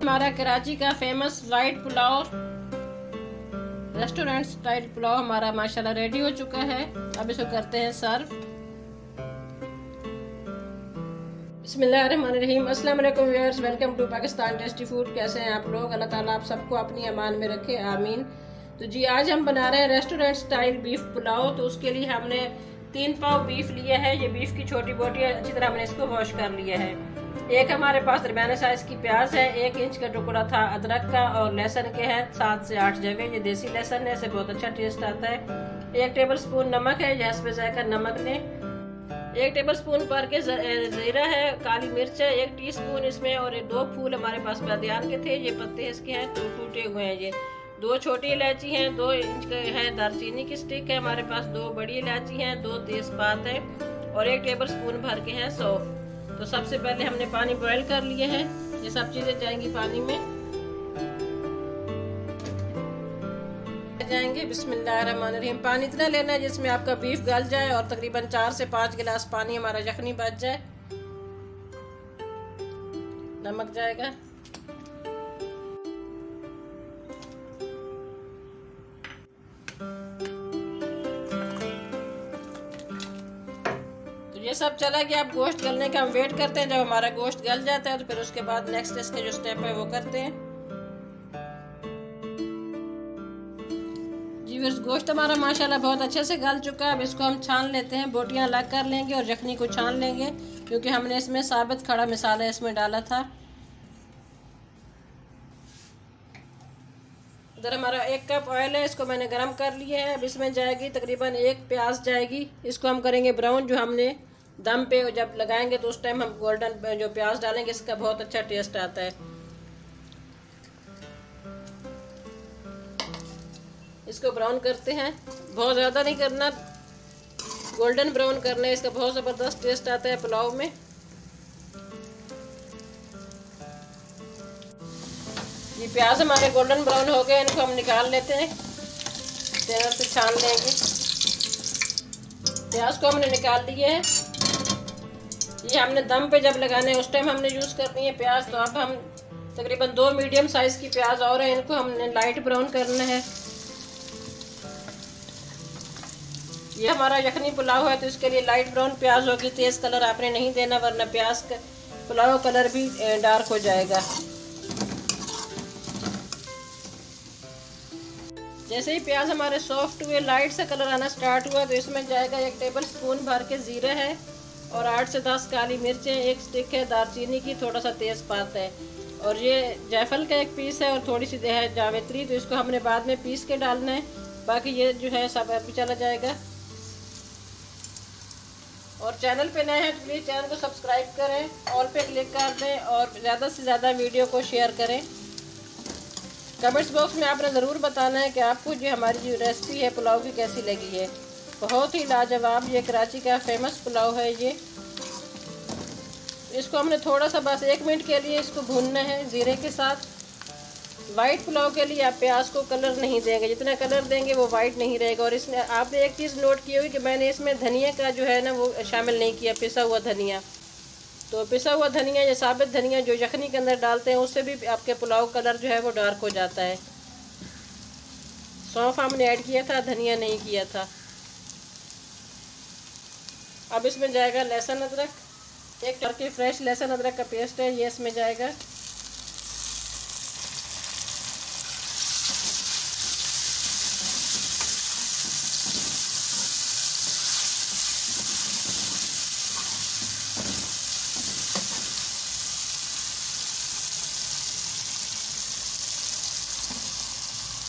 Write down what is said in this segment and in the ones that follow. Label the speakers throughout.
Speaker 1: हमारा कराची का famous white pulao, restaurant style pulao हमारा माशाल्लाह रेडी हो चुका है। अब इसको करते हैं सर्व। बिस्मिल्लाहिर्रहमानिर्रहीम। अस्सलाम वालेकुम viewers, welcome to Pakistan tasty food. कैसे हैं आप लोग? अल्लाह ताला आप सबको अपनी अमान में रखे, आमीन। तो जी आज हम बना रहे हैं रेस्टोरेंट स्टाइल बीफ पुलाव। तो उसके लिए हमने 3 पाव बीफ लिया है। ये बीफ की छोटी बोटी है, अच्छी तरह हमने इसको वॉश कर लिया है। एक हमारे पास दरमियाने साइज की प्याज है, 1 इंच का टुकड़ा था अदरक का, और लहसुन के हैं 7 से 8 जवे। ये देसी लहसुन है, इससे बहुत अच्छा टेस्ट आता है। 1 टेबल स्पून नमक है, हस्ब जायका नमक लें। 1 टेबल स्पून भर के जीरा है, काली मिर्च है 1 टीस्पून इसमें, और 2 फूल हमारे पास बादियान के थे, ये पत्ते इसके हैं तो टूटे हुए हैं। ये 2 छोटी इलायची हैं, 2 इंच के है दालचीनी की स्टिक है हमारे पास, 2 बड़ी इलायची हैं, 2 तेजपात है, और 1 टेबल स्पून भर के हैं सौंफ। तो सबसे पहले हमने पानी बॉयल कर लिए है, ये सब चीजें जाएंगी पानी में जाएंगे। बिस्मिल्लाहिर्रहमानिर्रहीम। पानी इतना लेना है जिसमें आपका बीफ गल जाए और तकरीबन 4 से 5 गिलास पानी हमारा यखनी बच जाए। नमक जाएगा, ये सब चला गया। अब गोश्त गलने का हम वेट करते हैं। जब हमारा गोश्त गल जाता है तो फिर उसके बाद नेक्स्ट इसका जो स्टेप है वो करते हैं। जी फिर गोश्त हमारा माशाल्लाह बहुत अच्छे से गल चुका है। अब इसको हम छान लेते हैं, बोटियां अलग कर लेंगे और यखनी को छान लेंगे, क्योंकि हमने इसमें साबित खड़ा मसाला इसमें डाला था। इधर हमारा 1 कप ऑयल है, इसको मैंने गरम कर लिया है। अब इसमें जाएगी तकरीबन 1 प्याज जाएगी, इसको हम करेंगे ब्राउन। जो हमने दम पे जब लगाएंगे तो उस टाइम हम गोल्डन जो प्याज डालेंगे, इसका बहुत अच्छा टेस्ट आता है। इसको ब्राउन करते हैं, बहुत ज़्यादा नहीं करना, गोल्डन ब्राउन करना है, इसका बहुत ज़बरदस्त टेस्ट आता है पुलाव में। ये प्याज हमारे गोल्डन ब्राउन हो गए, इनको हम निकाल लेते हैं, तेल से छान लेंगे। प्याज को हमने निकाल लिए है। ये हमने दम पे जब लगाने उस टाइम हमने यूज़ करनी है प्याज। तो अब हम तकरीबन 2 मीडियम साइज़ की प्याज और है, इनको हमने लाइट ब्राउन करना है। ये हमारा यखनी पुलाव है तो इसके लिए लाइट ब्राउन प्याज होगी, तेज़ कलर आपने नहीं देना वरना प्याज का पुलाव कलर भी डार्क हो जाएगा। जैसे ही प्याज हमारे सॉफ्ट हुए, लाइट सा कलर आना स्टार्ट हुआ, तो इसमें जाएगा 1 टेबल स्पून भर के जीरा है, और 8 से 10 काली मिर्चें, 1 स्टिक है दालचीनी की, थोड़ा सा तेज़पात है, और ये जायफल का 1 पीस है, और थोड़ी सी है जावित्री। तो इसको हमने बाद में पीस के डालना है, बाकी ये जो है सब अभी चला जाएगा। और चैनल पे नए हैं तो प्लीज़ चैनल को सब्सक्राइब करें, ऑल पे क्लिक कर दें, और ज़्यादा से ज़्यादा वीडियो को शेयर करें। कमेंट्स बॉक्स में आपने ज़रूर बताना है कि आपको जो हमारी जो रेसिपी है पुलाव की कैसी लगी है। बहुत ही लाजवाब ये कराची का फेमस पुलाव है ये। इसको हमने थोड़ा सा बस 1 मिनट के लिए इसको भूनना है ज़ीरे के साथ। वाइट पुलाव के लिए आप प्याज को कलर नहीं देंगे, जितना कलर देंगे वो वाइट नहीं रहेगा। और इसमें आपने एक चीज़ नोट की होगी कि मैंने इसमें धनिया का जो है ना वो शामिल नहीं किया, पिसा हुआ धनिया। तो पिसा हुआ धनिया या साबित धनिया जो यखनी के अंदर डालते हैं उससे भी आपके पुलाव कलर जो है वो डार्क हो जाता है। सौंफ हमने ऐड किया था, धनिया नहीं किया था। अब इसमें जाएगा लहसुन अदरक, 1 टर्की फ्रेश लहसुन अदरक का पेस्ट है, ये इसमें जाएगा।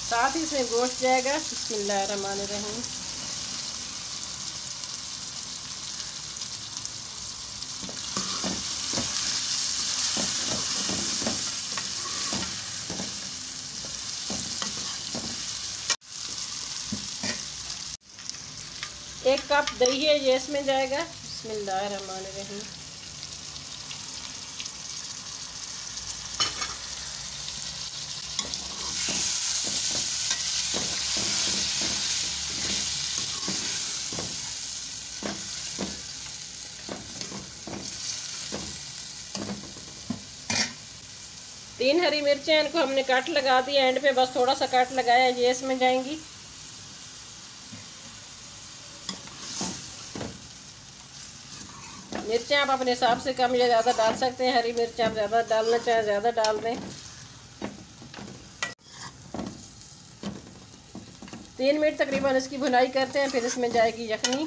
Speaker 1: साथ ही इसमें गोश्त जाएगा। बिस्मिल्लाहिर्रहमानिर्रहीम। एक कप दही है, ये इसमें जाएगा। बिस्मिल्लाहिर्रहमानिर्रहीम। 3 हरी मिर्चें, इनको हमने कट लगा दिया एंड पे, बस थोड़ा सा कट लगाया, ये इसमें जाएंगी। मिर्चें आप अपने हिसाब से कम या ज़्यादा डाल सकते हैं। हरी मिर्च आप ज़्यादा डालना चाहें ज़्यादा डाल दें। 3 मिनट तकरीबन इसकी भुनाई करते हैं, फिर इसमें जाएगी यखनी।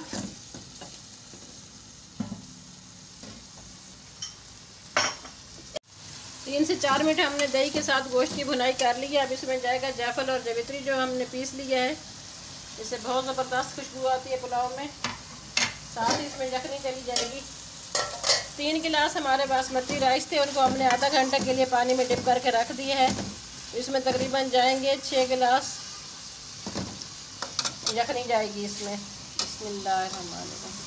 Speaker 1: तीन से 4 मिनट हमने दही के साथ गोश्त की भुनाई कर ली है। अब इसमें जाएगा जायफल और जावित्री जो हमने पीस लिया है, इससे बहुत ज़बरदस्त खुशबू आती है पुलाव में। साथ ही इसमें यखनी चली जाएगी। 3 गिलास हमारे बासमती राइस थे, उनको हमने आधा घंटा के लिए पानी में डिप करके रख दिया है। इसमें तकरीबन जाएंगे 6 गिलास यखनी जाएगी इसमें। बिस्मिल्लाहिर्रहमानिर्रहीम।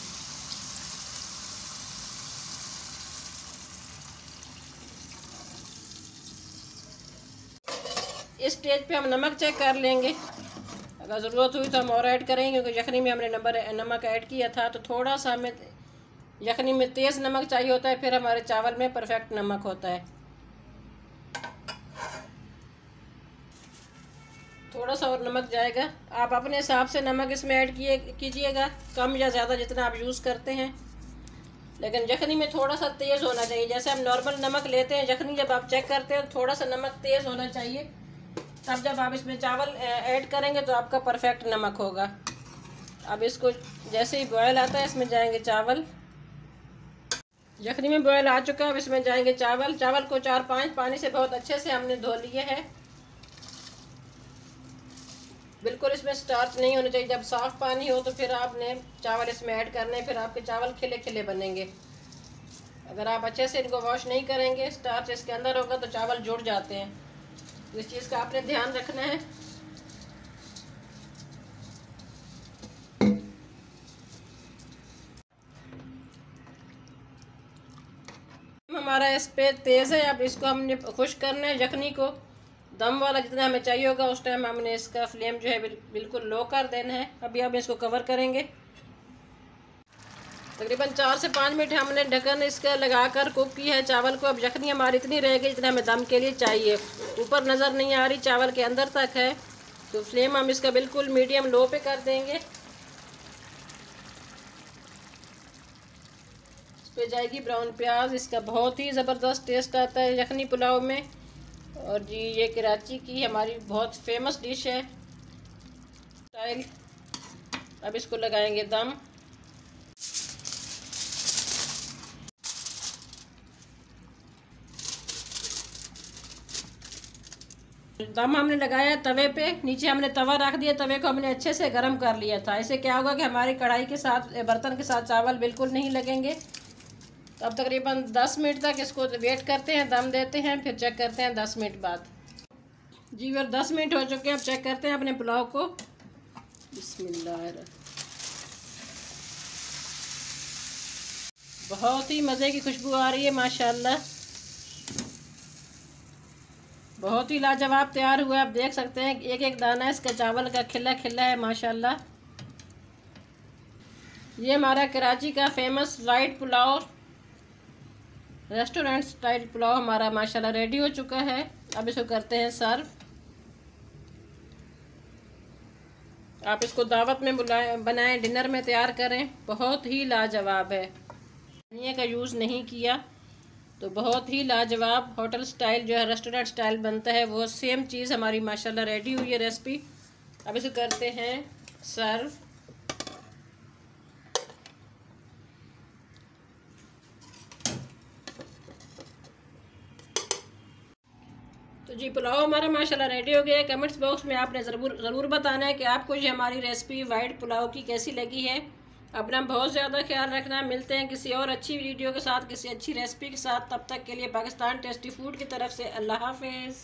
Speaker 1: इस स्टेज पे हम नमक चेक कर लेंगे, अगर ज़रूरत हुई तो हम और ऐड करेंगे, क्योंकि यखनी में हमने नमक ऐड किया था। तो थोड़ा सा हमें यखनी में तेज़ नमक चाहिए होता है, फिर हमारे चावल में परफेक्ट नमक होता है। थोड़ा सा और नमक जाएगा। आप अपने हिसाब से नमक इसमें ऐड कीजिएगा, कम या ज़्यादा जितना आप यूज़ करते हैं। लेकिन यखनी में थोड़ा सा तेज़ होना चाहिए। जैसे हम नॉर्मल नमक लेते हैं, यखनी जब आप चेक करते हैं थोड़ा सा नमक तेज़ होना चाहिए, तब जब आप इसमें चावल ऐड करेंगे तो आपका परफेक्ट नमक होगा। अब इसको जैसे ही बॉयल आता है, इसमें जाएंगे चावल। यखनी में बॉयल आ चुका है, अब इसमें जाएंगे चावल। चावल को 4-5 पानी से बहुत अच्छे से हमने धो लिए है। बिल्कुल इसमें स्टार्च नहीं होना चाहिए। जब साफ़ पानी हो तो फिर आपने चावल इसमें ऐड करने, फिर आपके चावल खिले खिले बनेंगे। अगर आप अच्छे से इनको वॉश नहीं करेंगे, स्टार्च इसके अंदर होगा तो चावल जुड़ जाते हैं। इस चीज़ का आपने ध्यान रखना है। हमारा इस पे तेज़ है, अब इसको हमने खुश करना है। यखनी को दम वाला जितना हमें चाहिए होगा उस टाइम हमने इसका फ्लेम जो है बिल्कुल लो कर देना है। अभी अब इसको कवर करेंगे। तकरीबन 4 से 5 मिनट हमने ढक्कन इसका लगाकर कुक किया है चावल को। अब यखनी हमारी इतनी रहेगी जितना हमें दम के लिए चाहिए। ऊपर नज़र नहीं आ रही, चावल के अंदर तक है, तो फ्लेम हम इसका बिल्कुल मीडियम लो पे कर देंगे। इस पर जाएगी ब्राउन प्याज। इसका बहुत ही ज़बरदस्त टेस्ट आता है यखनी पुलाव में। और जी ये कराची की हमारी बहुत फेमस डिश है स्टाइल। अब इसको लगाएंगे दम। दम हमने लगाया तवे पे, नीचे हमने तवा रख दिया। तवे को हमने अच्छे से गर्म कर लिया था। इससे क्या होगा कि हमारी कढ़ाई के साथ, बर्तन के साथ चावल बिल्कुल नहीं लगेंगे। तो अब तकरीबन 10 मिनट तक इसको वेट करते हैं, दम देते हैं, फिर चेक करते हैं 10 मिनट बाद। जी फिर 10 मिनट हो चुके हैं। अब चेक करते हैं अपने पुलाव को। बिस्मिल्लाह। बहुत ही मज़े की खुशबू आ रही है माशाल्लाह। बहुत ही लाजवाब तैयार हुआ है। आप देख सकते हैं एक एक दाना इसका चावल का खिला खिला है माशाल्लाह। ये हमारा कराची का famous white pulao, restaurant style pulao हमारा माशाल्लाह रेडी हो चुका है। अब इसको करते हैं सर्व। आप इसको दावत में बनाएं, डिनर में तैयार करें, बहुत ही लाजवाब है। धनिया का यूज़ नहीं किया, तो बहुत ही लाजवाब होटल स्टाइल जो है, रेस्टोरेंट स्टाइल बनता है, वो सेम चीज़ हमारी माशाल्लाह रेडी हुई है रेसिपी। अब इसको करते हैं सर्व। तो जी पुलाव हमारा माशाल्लाह रेडी हो गया है। कमेंट्स बॉक्स में आपने ज़रूर बताना है कि आपको ये हमारी रेसिपी वाइट पुलाव की कैसी लगी है। अपना बहुत ज़्यादा ख्याल रखना। मिलते हैं किसी और अच्छी वीडियो के साथ, किसी अच्छी रेसिपी के साथ। तब तक के लिए पाकिस्तान टेस्टी फूड की तरफ से अल्लाह हाफिज़।